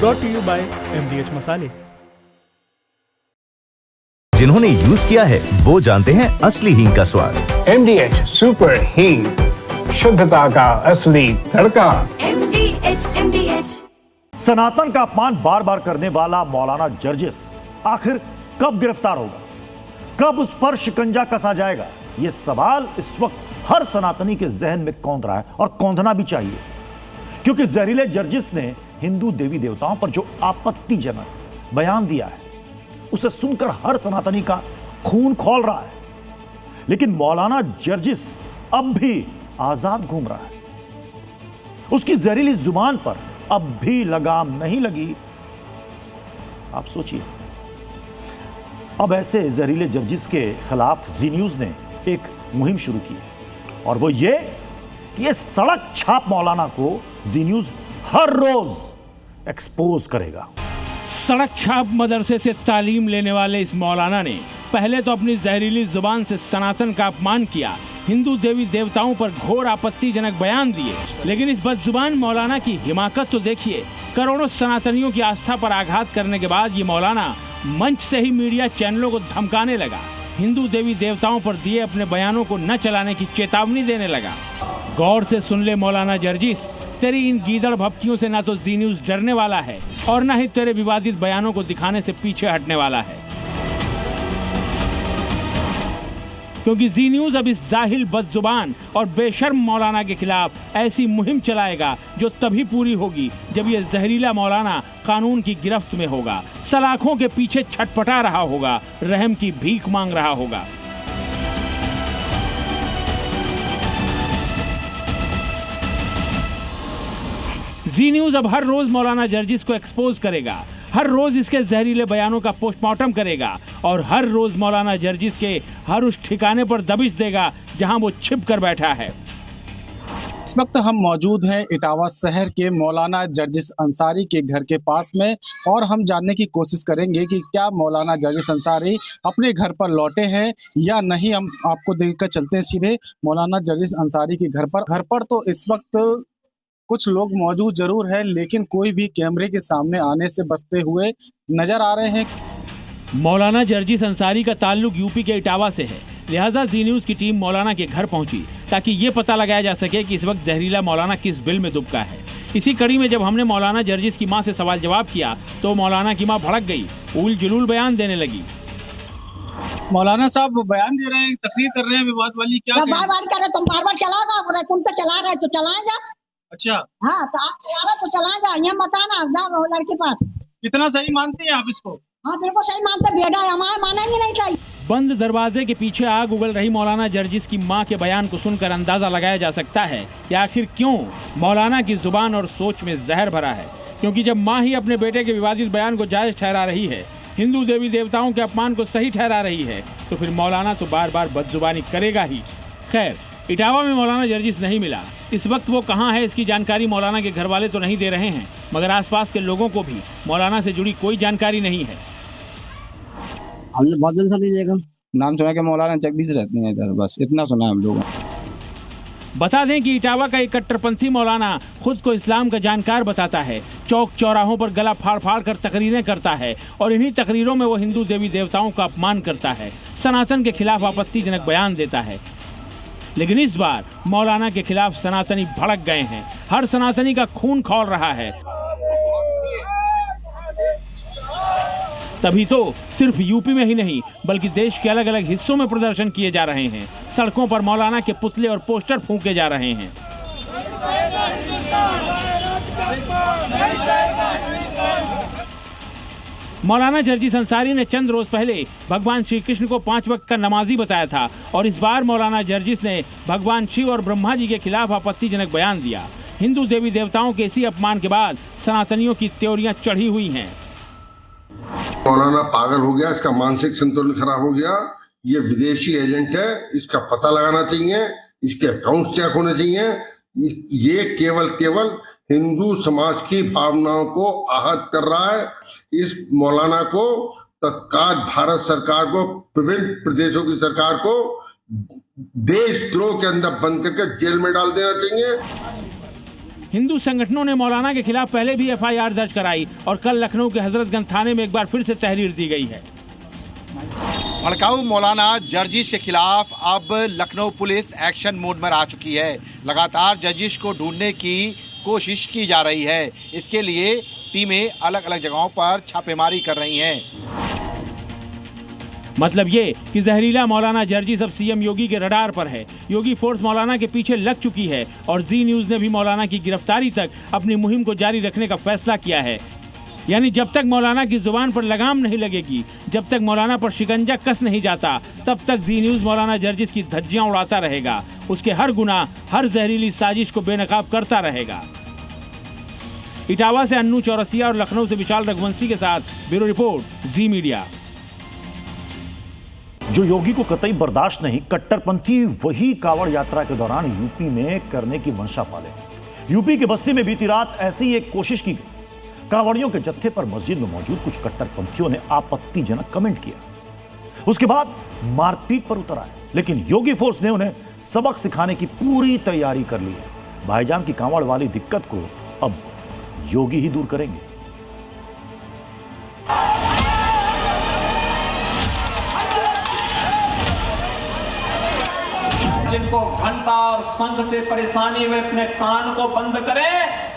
Brought to you by MDH मसाले। जिन्होंने use किया है वो जानते हैं असली हींग का स्वाद। MDH सुपर हींग, शुद्धता का असली तड़का। MDH। सनातन का अपमान बार बार करने वाला मौलाना जर्जिस आखिर कब गिरफ्तार होगा, कब उस पर शिकंजा कसा जाएगा, यह सवाल इस वक्त हर सनातनी के जहन में कौंध रहा है और कौंधना भी चाहिए, क्योंकि जहरीले जर्जिस ने हिंदू देवी देवताओं पर जो आपत्तिजनक बयान दिया है उसे सुनकर हर सनातनी का खून खौल रहा है। लेकिन मौलाना जर्जिस अब भी आजाद घूम रहा है, उसकी जहरीली जुबान पर अब भी लगाम नहीं लगी। आप सोचिए, अब ऐसे जहरीले जर्जिस के खिलाफ जी न्यूज ने एक मुहिम शुरू की और वो ये कि ये सड़क छाप मौलाना को जी न्यूज हर रोज एक्सपोज करेगा। सड़क छाप मदरसे से तालीम लेने वाले इस मौलाना ने पहले तो अपनी जहरीली जुबान से सनातन का अपमान किया, हिंदू देवी देवताओं पर घोर आपत्तिजनक बयान दिए, लेकिन इस बदजुबान मौलाना की हिमाकत तो देखिए। करोड़ों सनातनियों की आस्था पर आघात करने के बाद ये मौलाना मंच से ही मीडिया चैनलों को धमकाने लगा, हिंदू देवी देवताओं पर दिए अपने बयानों को न चलाने की चेतावनी देने लगा। गौर से सुन ले मौलाना जर्जिस, तेरी इन गीदड़ भपकियों से ना तो जी न्यूज डरने वाला है और ना ही तेरे विवादित बयानों को दिखाने से पीछे हटने वाला है, क्योंकि जी न्यूज अब इस जाहिल बदजुबान और बेशर्म मौलाना के खिलाफ ऐसी मुहिम चलाएगा जो तभी पूरी होगी जब यह जहरीला मौलाना कानून की गिरफ्त में होगा, सलाखों के पीछे छटपटा रहा होगा, रहम की भीख मांग रहा होगा। जी न्यूज अब हर रोज मौलाना जर्जिस को एक्सपोज करेगा, हर रोज इसके जहरीले बयानों का पोस्टमार्टम करेगा और हर रोज मौलाना जर्जिस के हर उस ठिकाने पर दबिश देगा जहां वो छिप कर बैठा है। इस वक्त हम मौजूद हैं इटावा शहर के मौलाना जर्जिस अंसारी के घर के पास में और हम जानने की कोशिश करेंगे कि क्या मौलाना जर्जिस अंसारी अपने घर पर लौटे हैं या नहीं। हम आपको देखकर चलते हैं सीधे मौलाना जर्जिस अंसारी के घर पर तो इस वक्त कुछ लोग मौजूद जरूर है, लेकिन कोई भी कैमरे के सामने आने से बचते हुए नजर आ रहे हैं। मौलाना जर्जिस अंसारी का ताल्लुक यूपी के इटावा से है, लिहाजा जी न्यूज की टीम मौलाना के घर पहुंची ताकि ये पता लगाया जा सके कि इस वक्त जहरीला मौलाना किस बिल में दुबका है। इसी कड़ी में जब हमने मौलाना जर्जिस की मां से सवाल जवाब किया तो मौलाना की मां भड़क गई, उल जुलूल बयान देने लगी। मौलाना साहब बयान दे रहे हैं, तकरीर कर रहे हैं विवाद वाली, क्या बार बार कर रहे, तुम बार बार चलाओगे, तुम तो चला रहे तो चलाएगा। अच्छा, हाँ तो आप चला रहे तो चलाएगा, ये बताना जाओ लड़के पास। कितना सही मानते हैं आप इसको? हाँ बिल्कुल सही मानते, बेटा हमारे मानेंगे नहीं चाहिए। बंद दरवाजे के पीछे आग उगल रही मौलाना जर्जिस की मां के बयान को सुनकर अंदाजा लगाया जा सकता है कि आखिर क्यों मौलाना की जुबान और सोच में जहर भरा है, क्योंकि जब मां ही अपने बेटे के विवादित बयान को जायज ठहरा रही है, हिंदू देवी देवताओं के अपमान को सही ठहरा रही है, तो फिर मौलाना तो बार बार बदजुबानी करेगा ही। खैर, इटावा में मौलाना जर्जिस नहीं मिला। इस वक्त वो कहाँ है इसकी जानकारी मौलाना के घर वाले तो नहीं दे रहे हैं, मगर आसपास के लोगों को भी मौलाना से जुड़ी कोई जानकारी नहीं है। बहुत दिन से लीजिएगा, नाम सुना के मौलाना जगदीश रहते हैं इधर, बस इतना सुना हम लोग। बता दें कि इटावा का एक कट्टरपंथी मौलाना खुद को इस्लाम का जानकार बताता है, चौक चौराहों पर गला फाड़ फाड़ कर तकरीरें करता है और इन्हीं तकरीरों में वो हिंदू देवी देवताओं का अपमान करता है, सनातन के खिलाफ आपत्तिजनक बयान देता है। लेकिन इस बार मौलाना के खिलाफ सनातनी भड़क गए हैं, हर सनातनी का खून खौल रहा है। तभी तो सिर्फ यूपी में ही नहीं बल्कि देश के अलग अलग हिस्सों में प्रदर्शन किए जा रहे हैं, सड़कों पर मौलाना के पुतले और पोस्टर फूंके जा रहे हैं। मौलाना जर्जिस अंसारी ने चंद रोज पहले भगवान श्री कृष्ण को 5 वक्त का नमाजी बताया था और इस बार मौलाना जर्जिस ने भगवान शिव और ब्रह्मा जी के खिलाफ आपत्तिजनक बयान दिया। हिंदू देवी देवताओं के इसी अपमान के बाद सनातनियों की त्योरियां चढ़ी हुई हैं। मौलाना पागल हो गया, इसका मानसिक संतुलन खराब हो गया, ये विदेशी एजेंट है, इसका पता लगाना चाहिए, इसके अकाउंट चेक होने चाहिए। ये केवल हिंदू समाज की भावनाओं को आहत कर रहा है। इस मौलाना को तत्काल भारत सरकार को, विभिन्न प्रदेशों की सरकार को देशद्रोह के अंदर बंद करके जेल में डाल देना चाहिए। हिंदू संगठनों ने मौलाना के खिलाफ पहले भी FIR दर्ज कराई और कल लखनऊ के हजरतगंज थाने में एक बार फिर से तहरीर दी गई है। भड़काऊ मौलाना जर्जिश के खिलाफ अब लखनऊ पुलिस एक्शन मोड में आ चुकी है। लगातार जर्जिश को ढूंढने की कोशिश की जा रही है। इसके लिए टीमें अलग अलग जगहों पर छापेमारी कर रही हैं। मतलब ये कि जहरीला मौलाना जर्जिस अब CM योगी के रडार पर है। योगी फोर्स मौलाना के पीछे लग चुकी है और जी न्यूज ने भी मौलाना की गिरफ्तारी तक अपनी मुहिम को जारी रखने का फैसला किया है। यानी जब तक मौलाना की जुबान पर लगाम नहीं लगेगी, जब तक मौलाना पर शिकंजा कस नहीं जाता, तब तक जी न्यूज मौलाना जर्जिस की धज्जियां उड़ाता रहेगा। उसके हर गुनाह, हर जहरीली साजिश को बेनकाब करता रहेगा। इटावा से अन्नू चौरसिया और लखनऊ से विशाल रघुवंशी के साथ ब्यूरो रिपोर्ट, जी मीडिया। जो योगी को कतई बर्दाश्त नहीं, कट्टरपंथी वही कांवड़ यात्रा के दौरान यूपी में करने की मंशा पाले। यूपी के बस्ती में बीती रात ऐसी एक कोशिश की गई। कांवड़ियों के जत्थे पर मस्जिद में मौजूद कुछ कट्टरपंथियों ने आपत्तिजनक कमेंट किया। उसके बाद मारपीट पर उतर आए, लेकिन योगी फोर्स ने उन्हें सबक सिखाने की पूरी तैयारी कर ली है। भाईजान की कांवड़ वाली दिक्कत को अब योगी ही दूर करेंगे। जिनको घंटा और संघ से परेशानी हुए अपने कान को बंद करें।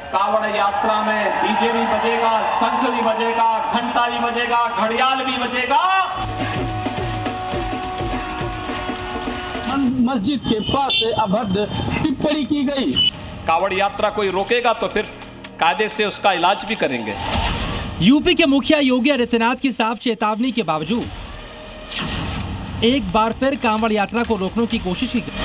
कावड़ यात्रा में डीजे भी बजेगा, शंख भी बजेगा, घंटा भी बजेगा, घड़ियाल भी बजेगा। मस्जिद के पास से अभद्र टिप्पणी की गई। कावड़ यात्रा कोई रोकेगा तो फिर कायदे से उसका इलाज भी करेंगे। यूपी के मुखिया योगी आदित्यनाथ की साफ चेतावनी के बावजूद एक बार फिर कांवड़ यात्रा को रोकने की कोशिश की गई।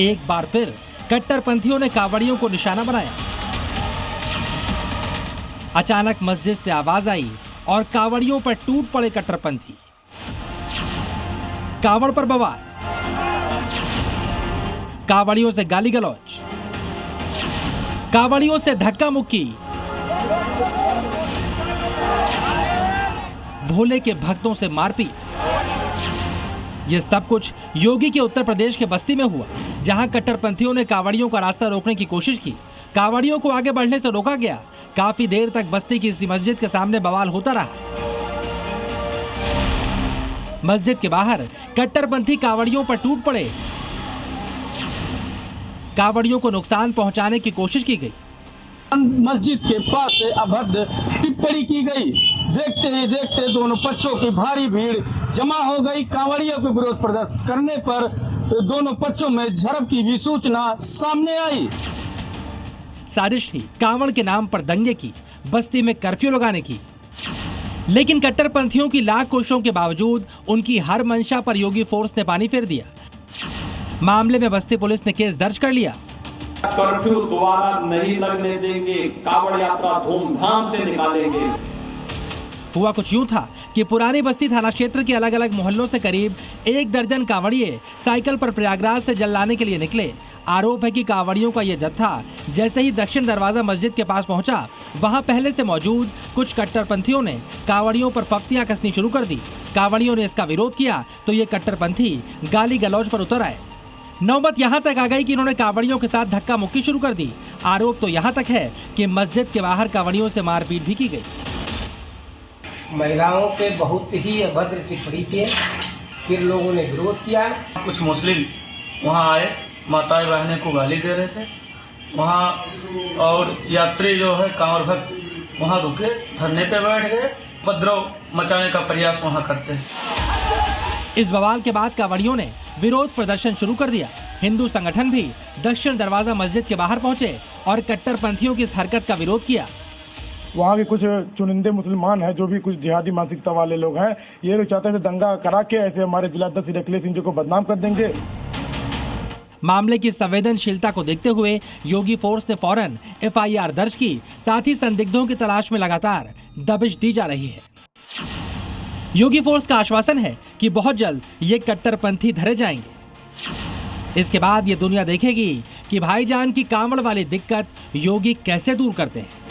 एक बार फिर कट्टरपंथियों ने कांवड़ियों को निशाना बनाया। अचानक मस्जिद से आवाज आई और कांवड़ियों पर टूट पड़े कट्टरपंथी। कांवड़ पर बवाल, कांवड़ियों से गाली गलौज, कांवड़ियों से धक्का मुक्की, भोले के भक्तों से मारपीट। यह सब कुछ योगी के उत्तर प्रदेश के बस्ती में हुआ, जहां कट्टरपंथियों ने कांवड़ियों का रास्ता रोकने की कोशिश की। कांवड़ियों को आगे बढ़ने से रोका गया। काफी देर तक बस्ती की इसी मस्जिद के सामने बवाल होता रहा। मस्जिद के बाहर कट्टरपंथी कांवड़ियों पर टूट पड़े। कांवड़ियों को नुकसान पहुंचाने की कोशिश की गई। मस्जिद के पास से अभद्र टिप्पणी की गई। देखते ही देखते दोनों पक्षों की भारी भीड़ जमा हो गई। कांवड़ियों के विरोध प्रदर्शन करने पर दोनों पक्षों में झड़प की भी सूचना सामने आई। साजिश थी कांवड़ के नाम पर दंगे की, बस्ती में कर्फ्यू लगाने की। लेकिन कट्टरपंथियों की लाख कोशिशों के बावजूद उनकी हर मंशा पर योगी फोर्स ने पानी फेर दिया। मामले में बस्ती पुलिस ने केस दर्ज कर लिया। कर्फ्यू दोबारा नहीं लगने देंगे, कावड़ यात्रा धूमधाम से निकालेंगे। हुआ कुछ यूं था कि पुरानी बस्ती थाना क्षेत्र के अलग अलग मोहल्लों से करीब 1 दर्जन कांवड़िए साइकिल पर प्रयागराज से जल लाने के लिए निकले। आरोप है कि कांवड़ियों का यह जत्था जैसे ही दक्षिण दरवाजा मस्जिद के पास पहुंचा, वहां पहले से मौजूद कुछ कट्टरपंथियों ने कांवड़ियों पर पख्तियां कसनी शुरू कर दी। कांवड़ियों ने इसका विरोध किया तो ये कट्टरपंथी गाली गलौज पर उतर आए। नौबत यहां तक आ गई कि इन्होंने कांवड़ियों के साथ धक्का मुक्की शुरू कर दी। आरोप तो यहां तक है कि मस्जिद के बाहर कांवड़ियों से मारपीट भी की गई। महिलाओं पे बहुत ही अभद्र टिप्पणी किए, फिर लोगों ने विरोध किया। कुछ मुस्लिम वहाँ आए, माताएं बहनें को गाली दे रहे थे वहाँ, और यात्री जो है कांवड़ भक्त वहाँ रुके, धरने पे बैठ गए, उपद्रव मचाने का प्रयास वहाँ करते हैं। इस बवाल के बाद कांवड़ियों ने विरोध प्रदर्शन शुरू कर दिया। हिंदू संगठन भी दक्षिण दरवाजा मस्जिद के बाहर पहुंचे और कट्टरपंथियों की इस हरकत का विरोध किया। वहाँ के कुछ चुनिंदे मुसलमान हैं जो भी कुछ जिहादी मानसिकता वाले लोग हैं, ये लोग चाहते हैं दंगा करा के ऐसे हमारे जिलाध्यक्ष अखिलेश सिंह जी को बदनाम कर देंगे। मामले की संवेदनशीलता को देखते हुए योगी फोर्स ने फौरन FIR दर्ज की। साथ ही संदिग्धों की तलाश में लगातार दबिश दी जा रही है। योगी फोर्स का आश्वासन है कि बहुत जल्द ये कट्टरपंथी धरे जाएंगे। इसके बाद ये दुनिया देखेगी कि भाईजान की कांवड़ वाली दिक्कत योगी कैसे दूर करते हैं।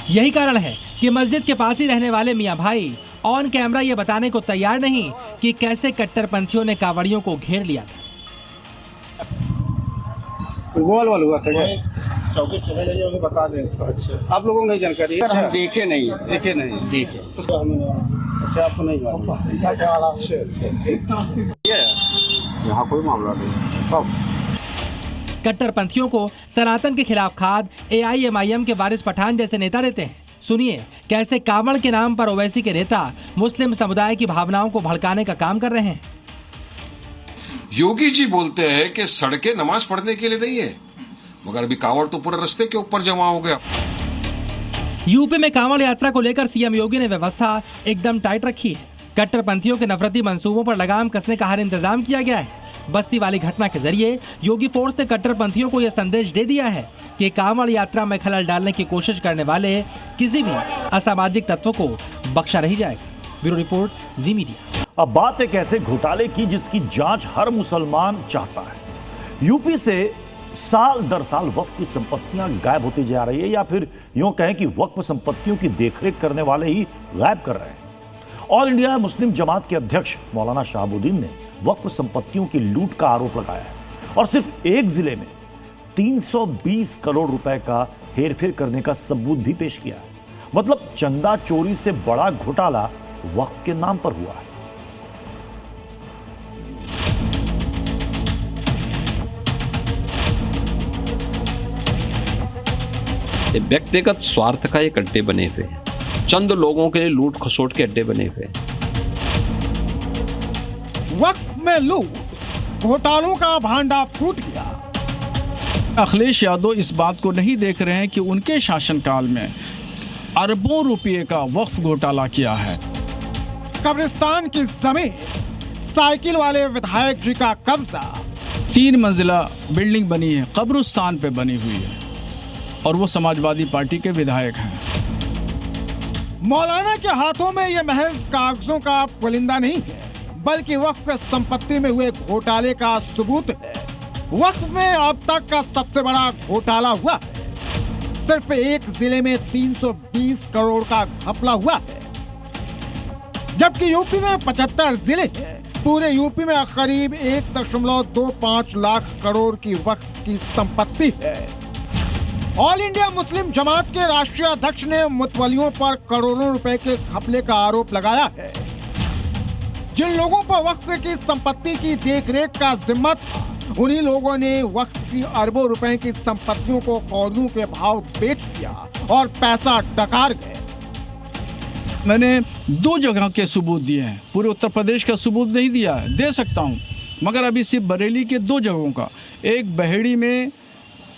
यही कारण है कि मस्जिद के पास ही रहने वाले मियां भाई ऑन कैमरा ये बताने को तैयार नहीं कि कैसे कट्टरपंथियों ने कांवड़ियों को घेर लिया था। गोल वाल हुआ था क्या? चौकी चले जाइए, उन्हें बता दें। अच्छा, आप लोगों को नहीं जानकारी है? हम देखे नहीं देखे। अच्छा, आपको नहीं मालूम? यहाँ कोई मामला नहीं। कब कट्टरपंथियों को सनातन के खिलाफ खाद AIMIM के वारिस पठान जैसे नेता देते हैं। सुनिए कैसे कांवड़ के नाम पर ओवैसी के नेता मुस्लिम समुदाय की भावनाओं को भड़काने का काम कर रहे हैं। योगी जी बोलते हैं कि सड़कें नमाज पढ़ने के लिए नहीं है, मगर अभी कांवड़ तो पूरे रास्ते के ऊपर जमा हो गया। यूपी में कांवड़ यात्रा को लेकर सीएम योगी ने व्यवस्था एकदम टाइट रखी है। कट्टरपंथियों के नफरती मंसूबों पर लगाम कसने का हर इंतजाम किया गया है। बस्ती वाली घटना के जरिए योगी फोर्स ने कट्टरपंथियों को यह संदेश दे दिया है कि कांवड़ यात्रा में खलल डालने की कोशिश करने वाले किसी भी असामाजिक तत्व को बख्शा नहीं जाएगा। ब्यूरो रिपोर्ट, जी मीडिया। अब बात एक ऐसे घोटाले की जिसकी जांच हर मुसलमान चाहता है। यूपी से साल दर साल वक्फ की संपत्तियां गायब होती जा रही है, या फिर यूं कहें कि वक्फ संपत्तियों की देखरेख करने वाले ही गायब कर रहे हैं। ऑल इंडिया मुस्लिम जमात के अध्यक्ष मौलाना शहाबुद्दीन ने वक्फ संपत्तियों की लूट का आरोप लगाया है और सिर्फ एक जिले में 320 करोड़ रुपए का हेरफेर करने का सबूत भी पेश किया है। मतलब चंदा चोरी से बड़ा घोटाला वक्फ के नाम पर हुआ है। व्यक्तिगत स्वार्थ का ये अड्डे बने हुए हैं, चंद लोगों के लिए लूट खसोट के अड्डे बने हुए हैं। वक्फ में लूट, घोटालों का भांडा फूट गया। अखिलेश यादव इस बात को नहीं देख रहे हैं कि उनके शासनकाल में अरबों रुपये का वक्फ घोटाला किया है। कब्रिस्तान की जमीन साइकिल वाले विधायक जी का कब्जा। 3 मंजिला बिल्डिंग बनी है, कब्रिस्तान पे बनी हुई है, और वो समाजवादी पार्टी के विधायक हैं। मौलाना के हाथों में ये महज कागजों का पुलिंदा नहीं है, बल्कि वक्फ संपत्ति में हुए घोटाले का सबूत है। वक्फ में अब तक का सबसे बड़ा घोटाला हुआ है। सिर्फ एक जिले में 320 करोड़ का घपला हुआ है, जबकि यूपी में 75 जिले हैं। पूरे यूपी में करीब 1.25 लाख करोड़ की वक्फ की संपत्ति है। ऑल इंडिया मुस्लिम जमात के राष्ट्रीय अध्यक्ष ने मुतवलियों पर करोड़ों रुपए के घपले का आरोप लगाया है। जिन लोगों पर वक्फ की संपत्ति की देखरेख का जिम्मा था, उन्हीं लोगों ने वक्फ की अरबों रुपए की संपत्तियों को कौड़ियों के भाव बेच दिया और पैसा डकार गए। मैंने 2 जगह के सबूत दिए हैं, पूरे उत्तर प्रदेश का सबूत नहीं दिया है, दे सकता हूं, मगर अभी सिर्फ बरेली के 2 जगहों का। एक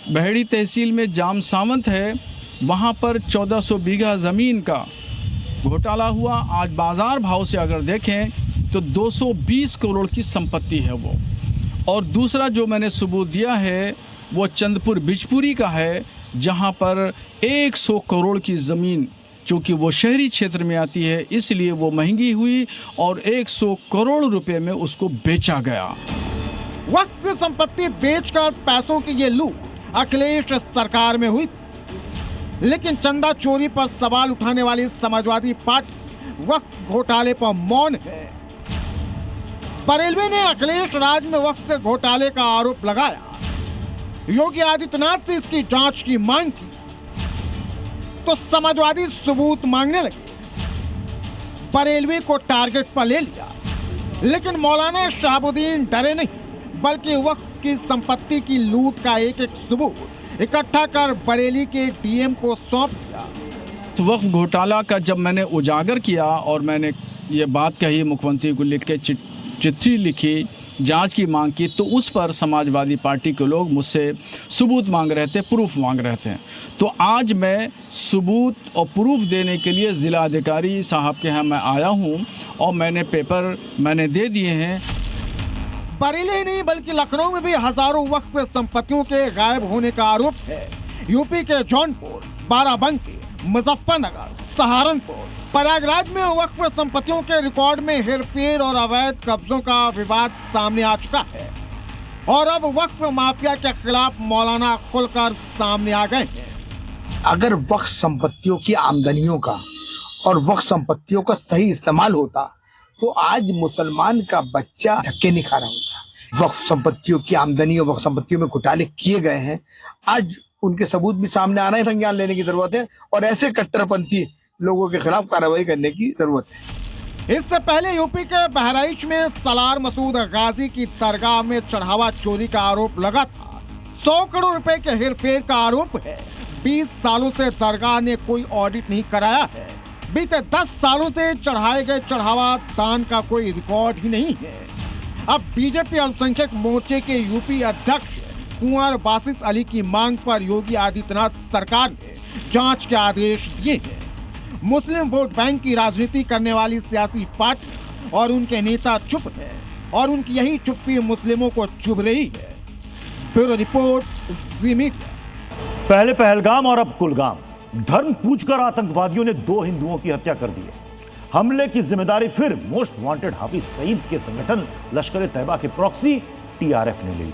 बहेड़ी तहसील में जाम सावंत है, वहां पर 1400 बीघा ज़मीन का घोटाला हुआ। आज बाज़ार भाव से अगर देखें तो 220 करोड़ की संपत्ति है वो। और दूसरा जो मैंने सबूत दिया है वो चंदपुर बिजपुरी का है, जहां पर 100 करोड़ की ज़मीन, चूँकि वो शहरी क्षेत्र में आती है इसलिए वो महंगी हुई और 100 करोड़ रुपए में उसको बेचा गया। वक्फ की संपत्ति बेचकर पैसों की ये लूट अखिलेश सरकार में हुई, लेकिन चंदा चोरी पर सवाल उठाने वाली समाजवादी पार्टी वक्फ घोटाले पर मौन है। बरेलवी ने अखिलेश राज में वक्फ के घोटाले का आरोप लगाया। योगी आदित्यनाथ से इसकी जांच की मांग की तो समाजवादी सबूत मांगने लगे। बरेलवी को टारगेट पर ले लिया, लेकिन मौलाना शहाबुद्दीन डरे नहीं, बल्कि वक्फ की संपत्ति की लूट का एक एक सबूत इकट्ठा कर बरेली के डीएम को सौंप दिया। वक्फ घोटाला का जब मैंने उजागर किया और मैंने ये बात कही, मुख्यमंत्री को लिख के चिट्ठी लिखी, जांच की मांग की, तो उस पर समाजवादी पार्टी के लोग मुझसे सबूत मांग रहे थे, प्रूफ मांग रहे थे। तो आज मैं सबूत और प्रूफ देने के लिए ज़िला अधिकारी साहब के यहाँ मैं आया हूँ और मैंने पेपर दे दिए हैं। बरेली ही नहीं बल्कि लखनऊ में भी हजारों वक्फ संपत्तियों के गायब होने का आरोप है। यूपी के जौनपुर, बाराबंकी, मुजफ्फरनगर, सहारनपुर, प्रयागराज में वक्फ संपत्तियों के रिकॉर्ड में हेरफेर और अवैध कब्जों का विवाद सामने आ चुका है और अब वक्फ माफिया के खिलाफ मौलाना खुलकर सामने आ गए हैं। अगर वक्फ संपत्तियों की आमदनियों का और वक्फ संपत्तियों का सही इस्तेमाल होता तो आज मुसलमान का बच्चा धक्के नहीं खा रहा होता। वक्फ संपत्तियों की आमदनी और वक्फ संपत्तियों में घोटाले किए गए हैं, आज उनके सबूत भी सामने आना ही संज्ञान लेने की जरूरत है और ऐसे कट्टरपंथी लोगों के खिलाफ कार्रवाई करने की जरूरत है। इससे पहले यूपी के बहराइच में सलार मसूद गाजी की दरगाह में चढ़ावा चोरी का आरोप लगा था। 100 करोड़ रुपए के हेरफेर का आरोप है। 20 सालों से दरगाह ने कोई ऑडिट नहीं कराया है। बीते 10 सालों से चढ़ाए गए चढ़ावा दान का कोई रिकॉर्ड ही नहीं है। अब बीजेपी अल्पसंख्यक मोर्चे के यूपी अध्यक्ष कुंवर बासित अली की मांग पर योगी आदित्यनाथ सरकार ने जांच के आदेश दिए हैं। मुस्लिम वोट बैंक की राजनीति करने वाली सियासी पार्टी और उनके नेता चुप है और उनकी यही चुप्पी मुस्लिमों को चुभ रही है। ब्यूरो रिपोर्ट, जी मीडिया। पहले पहलगाम और अब कुलगाम। धर्म पूछकर आतंकवादियों ने 2 हिंदुओं की हत्या कर दी है। हमले की जिम्मेदारी फिर मोस्ट वांटेड हाफिज सईद के संगठन लश्कर तैयबा के प्रॉक्सी टीआरएफ ने ली है।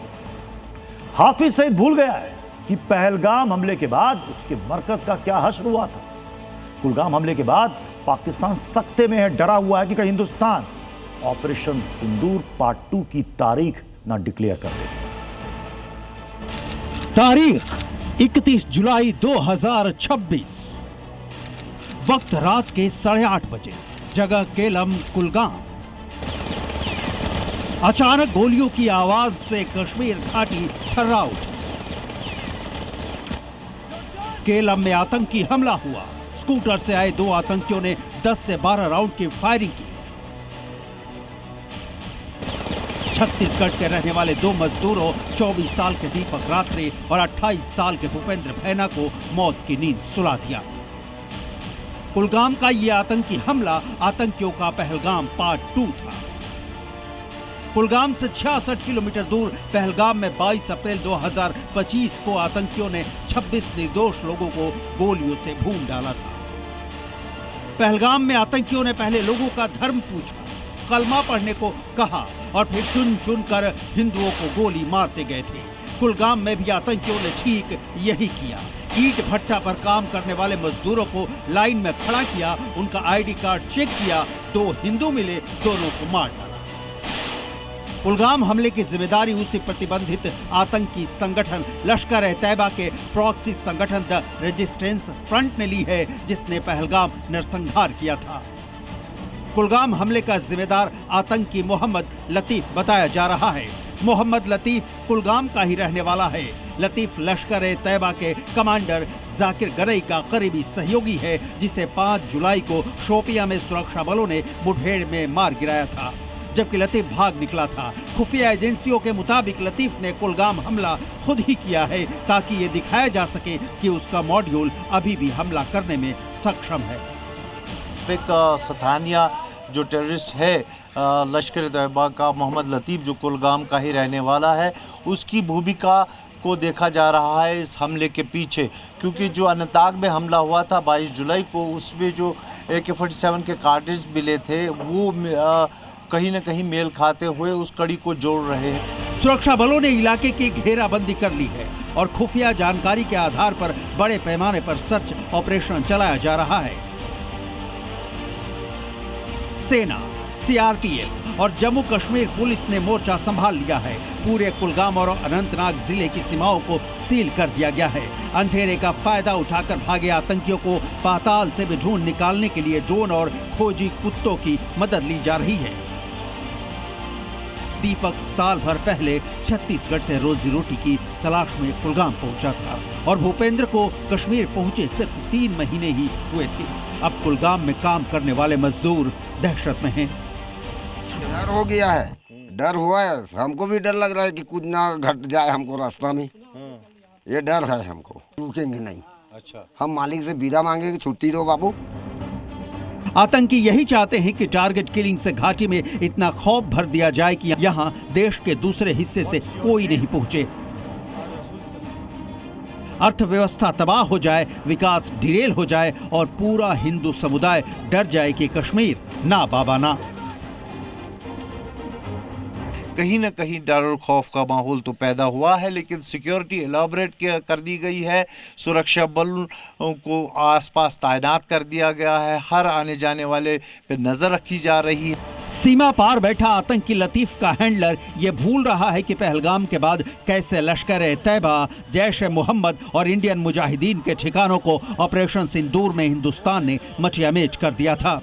हाफिज सईद भूल गया है कि पहलगाम हमले के बाद उसके मरकज का क्या हश्र हुआ था। कुलगाम हमले के बाद पाकिस्तान सख्ते में है, डरा हुआ है कि कहीं हिंदुस्तान ऑपरेशन सिंदूर पार्ट 2 की तारीख ना डिक्लेयर कर दे। तारीख 31 जुलाई 2026, वक्त रात के 8:30 बजे, जगह केलम, कुलगाम। अचानक गोलियों की आवाज से कश्मीर घाटी थर्रा उठी। केलम में आतंकी हमला हुआ। स्कूटर से आए 2 आतंकियों ने 10 से 12 राउंड की फायरिंग की। छत्तीसगढ़ के रहने वाले 2 मजदूरों 24 साल के दीपक रात्रे और 28 साल के भूपेंद्र फैना को मौत की नींद सुला दिया। कुलगाम का यह आतंकी हमला आतंकियों का पहलगाम पार्ट 2 था। कुलगाम से 66 किलोमीटर दूर पहलगाम में 22 अप्रैल 2025 को आतंकियों ने 26 निर्दोष लोगों को गोलियों से भून डाला था। पहलगाम में आतंकियों ने पहले लोगों का धर्म पूछा, कलमा पढ़ने को कहा और फिर चुन चुन कर हिंदुओं को गोली मारते गए थे। कुलगाम में भी आतंकियों ने ठीक यही किया। ईंट भट्टा पर काम करने वाले मजदूरों को लाइन में खड़ा किया, उनका आईडी कार्ड चेक किया, 2 हिंदू मिले, दोनों को मार डाला। कुलगाम हमले की जिम्मेदारी उसी प्रतिबंधित आतंकी संगठन लश्कर तैयबा के प्रॉक्सी संगठन द रेजिस्टेंस फ्रंट ने ली है, जिसने पहलगाम नरसंहार किया था। कुलगाम हमले का जिम्मेदार आतंकी मोहम्मद लतीफ बताया जा रहा है। मोहम्मद लतीफ कुलगाम का ही रहने वाला है। लतीफ लश्कर तैयबा के कमांडर जाकिर गनई का करीबी सहयोगी है, जिसे 5 जुलाई को शोपियां में सुरक्षा बलों ने मुठभेड़ में मार गिराया था, जबकि लतीफ भाग निकला था। खुफिया एजेंसियों के मुताबिक लतीफ ने कुलगाम हमला खुद ही किया है, ताकि ये दिखाया जा सके कि उसका मॉड्यूल अभी भी हमला करने में सक्षम है। एक स्थानीय जो टेररिस्ट है लश्कर तैयबा का मोहम्मद लतीफ, जो कुलगाम का ही रहने वाला है, उसकी भूमिका को देखा जा रहा है इस हमले के पीछे, क्योंकि जो अनंतनाग में हमला हुआ था 22 जुलाई को, उसमें जो AK-47 के कार्टेज मिले थे वो कहीं न कहीं मेल खाते हुए उस कड़ी को जोड़ रहे हैं। सुरक्षा बलों ने इलाके की घेराबंदी कर ली है और खुफिया जानकारी के आधार पर बड़े पैमाने पर सर्च ऑपरेशन चलाया जा रहा है। सेना, CRPF और जम्मू कश्मीर पुलिस ने मोर्चा संभाल लिया है। पूरे कुलगाम और अनंतनाग जिले की सीमाओं को सील कर दिया गया है। अंधेरे का फायदा उठाकर भागे आतंकियों को पाताल से भी ढूंढ निकालने के लिए ड्रोन और खोजी कुत्तों की मदद ली जा रही है। दीपक साल भर पहले छत्तीसगढ़ से रोजी रोटी की तलाश में कुलगाम पहुंचा था और भूपेंद्र को कश्मीर पहुंचे सिर्फ 3 महीने ही हुए थे। अब कुलगाम में काम करने वाले मजदूर दहशत में हैं। डर हो गया है, डर हुआ है, हमको भी डर लग रहा है कि कुछ ना घट जाए हमको रास्ता में। ये डर है हमको, रुकेंगे नहीं। अच्छा, हम मालिक से विदा मांगेंगे, छुट्टी दो बाबू। आतंकी यही चाहते हैं कि टारगेट किलिंग से घाटी में इतना खौफ भर दिया जाए कि यहाँ देश के दूसरे हिस्से से कोई नहीं पहुंचे, अर्थव्यवस्था तबाह हो जाए, विकास डिरेल हो जाए और पूरा हिंदू समुदाय डर जाए कि कश्मीर ना बाबा ना। कहीं ना कहीं डर और खौफ का माहौल तो पैदा हुआ है, लेकिन सिक्योरिटी एलाबोरेट कर दी गई है। सुरक्षा बल को आसपास तैनात कर दिया गया है। हर आने जाने वाले पे नजर रखी जा रही है। सीमा पार बैठा आतंकी लतीफ का हैंडलर ये भूल रहा है कि पहलगाम के बाद कैसे लश्कर-ए-तैयबा, जैश-ए-मोहम्मद और इंडियन मुजाहिदीन के ठिकानों को ऑपरेशन सिंदूर में हिंदुस्तान ने मचियामेच कर दिया था।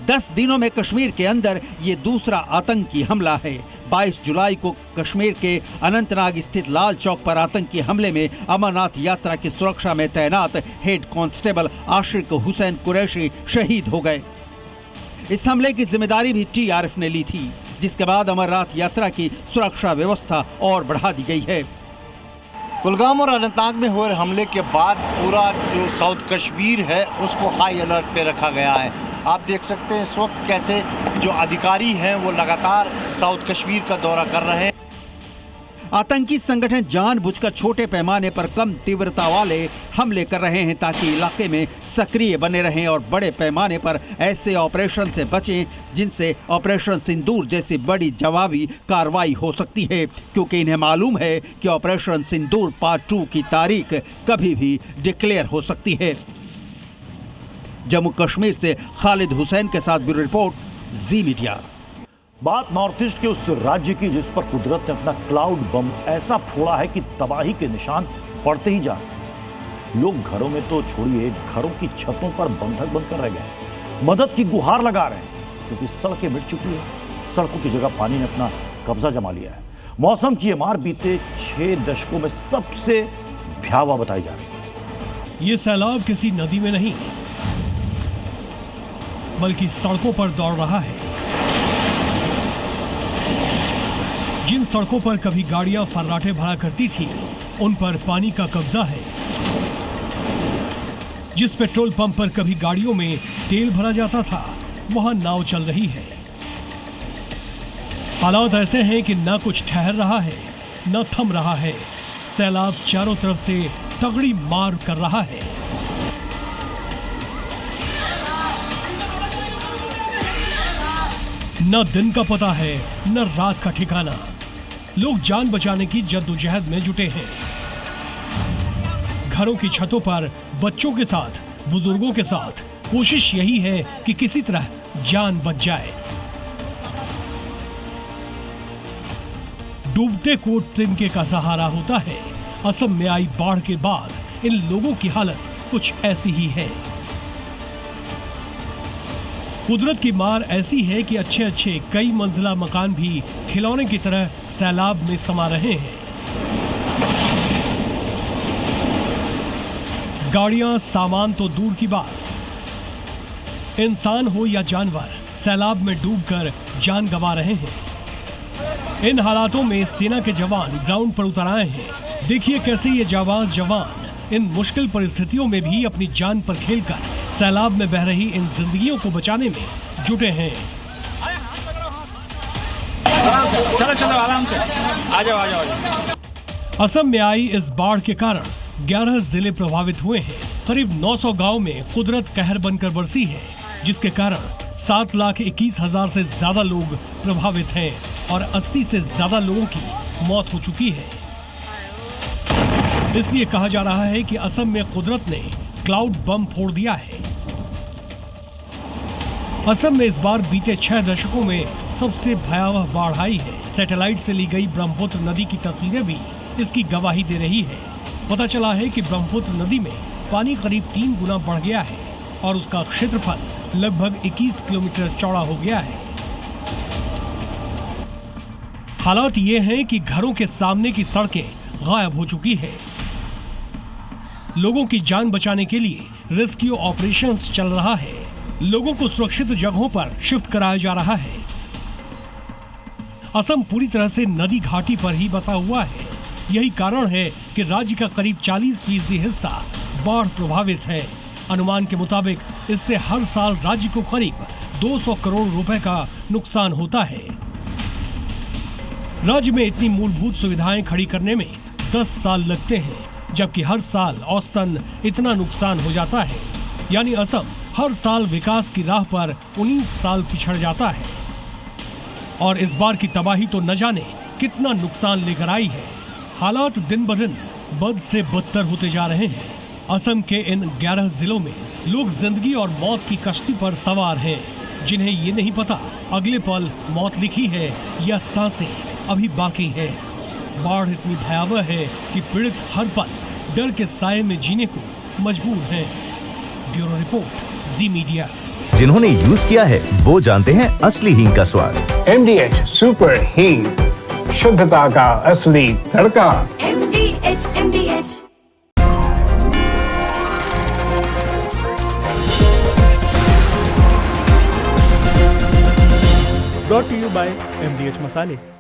10 दिनों में कश्मीर के अंदर ये दूसरा आतंकी हमला है। 22 जुलाई को कश्मीर के अनंतनाग स्थित लाल चौक पर आतंकी हमले में अमरनाथ यात्रा की सुरक्षा में तैनात हेड कांस्टेबल आशिक हुसैन कुरैशी शहीद हो गए। इस हमले की जिम्मेदारी भी TRF ने ली थी, जिसके बाद अमरनाथ यात्रा की सुरक्षा व्यवस्था और बढ़ा दी गई है। कुलगाम और अनंतनाग में हुए हमले के बाद पूरा जो साउथ कश्मीर है उसको हाई अलर्ट पे रखा गया है। आप देख सकते हैं इस वक्त कैसे जो अधिकारी हैं वो लगातार साउथ कश्मीर का दौरा कर रहे हैं। आतंकी संगठन जानबूझकर छोटे पैमाने पर कम तीव्रता वाले हमले कर रहे हैं ताकि इलाके में सक्रिय बने रहें और बड़े पैमाने पर ऐसे ऑपरेशन से बचें जिनसे ऑपरेशन सिंदूर जैसी बड़ी जवाबी कार्रवाई हो सकती है, क्योंकि इन्हें मालूम है कि ऑपरेशन सिंदूर पार्ट 2 की तारीख कभी भी डिक्लेयर हो सकती है। जम्मू कश्मीर से खालिद हुसैन के साथ ब्यूरो रिपोर्ट, जी मीडिया। बात नॉर्थ ईस्ट के उस राज्य की जिस पर कुदरत ने अपना क्लाउड बम ऐसा फोड़ा है कि तबाही के निशान पड़ते ही जा रहे। लोग घरों में तो छोड़िए, घरों की छतों पर बंधक बनकर रह गए, मदद की गुहार लगा रहे हैं क्योंकि सड़कें मिट चुकी है। सड़कों की जगह पानी ने अपना कब्जा जमा लिया है। मौसम की ये मार बीते 6 दशकों में सबसे भयावह बताई जा रही है। ये सैलाब किसी नदी में नहीं बल्कि सड़कों पर दौड़ रहा है। जिन सड़कों पर कभी गाड़ियां फर्राटे भरा करती थी उन पर पानी का कब्जा है। जिस पेट्रोल पंप पर कभी गाड़ियों में तेल भरा जाता था वहां नाव चल रही है। हालात ऐसे हैं कि न कुछ ठहर रहा है न थम रहा है। सैलाब चारों तरफ से तगड़ी मार कर रहा है। न दिन का पता है न रात का ठिकाना। लोग जान बचाने की जद्दोजहद में जुटे हैं। घरों की छतों पर बच्चों के साथ, बुजुर्गों के साथ कोशिश यही है कि किसी तरह जान बच जाए। डूबते कोट तिनके का सहारा होता है। असम में आई बाढ़ के बाद इन लोगों की हालत कुछ ऐसी ही है। कुदरत की मार ऐसी है कि अच्छे अच्छे कई मंजिला मकान भी खिलौने की तरह सैलाब में समा रहे हैं। गाड़ियां, सामान तो दूर की बात, इंसान हो या जानवर सैलाब में डूबकर जान गंवा रहे हैं। इन हालातों में सेना के जवान ग्राउंड पर उतर आए हैं। देखिए कैसे ये जाबाज जवान इन मुश्किल परिस्थितियों में भी अपनी जान पर खेलकर सैलाब में बह रही इन जिंदगियों को बचाने में जुटे हैं। चलो चलो आराम से, आ जाओ। असम में आई इस बाढ़ के कारण 11 जिले प्रभावित हुए हैं। करीब 900 गांव में कुदरत कहर बनकर बरसी है, जिसके कारण 7,21,000 से ज्यादा लोग प्रभावित हैं और 80 से ज्यादा लोगों की मौत हो चुकी है। इसलिए कहा जा रहा है कि असम में कुदरत ने क्लाउड बम फोड़ दिया है। असम में इस बार बीते 6 दशकों में सबसे भयावह बाढ़ आई है। सैटेलाइट से ली गई ब्रह्मपुत्र नदी की तस्वीरें भी इसकी गवाही दे रही है। पता चला है कि ब्रह्मपुत्र नदी में पानी करीब 3 गुना बढ़ गया है और उसका क्षेत्रफल लगभग 21 किलोमीटर चौड़ा हो गया है। हालात ये हैं कि घरों के सामने की सड़कें गायब हो चुकी है। लोगों की जान बचाने के लिए रेस्क्यू ऑपरेशंस चल रहा है। लोगों को सुरक्षित जगहों पर शिफ्ट कराया जा रहा है। असम पूरी तरह से नदी घाटी पर ही बसा हुआ है। यही कारण है कि राज्य का करीब 40% हिस्सा बाढ़ प्रभावित है। अनुमान के मुताबिक इससे हर साल राज्य को करीब 200 करोड़ रुपए का नुकसान होता है। राज्य में इतनी मूलभूत सुविधाएं खड़ी करने में 10 साल लगते हैं, जबकि हर साल औसतन इतना नुकसान हो जाता है। यानी असम हर साल विकास की राह पर 19 साल पिछड़ जाता है। और इस बार की तबाही तो न जाने कितना नुकसान लेकर आई है। हालात दिन ब दिन बद से बदतर होते जा रहे हैं। असम के इन 11 जिलों में लोग जिंदगी और मौत की कश्ती पर सवार हैं, जिन्हें ये नहीं पता अगले पल मौत लिखी है या सांसें अभी बाकी है। बाढ़ इतनी भयावह है कि पीड़ित हर पल डर के साए में जीने को मजबूर हैं। ब्यूरो रिपोर्ट, जी मीडिया। जिन्होंने यूज किया है वो जानते हैं असली हींग का स्वाद। MDH सुपर हींग, शुद्धता का असली तड़का। MDH brought to you by MDH मसाले।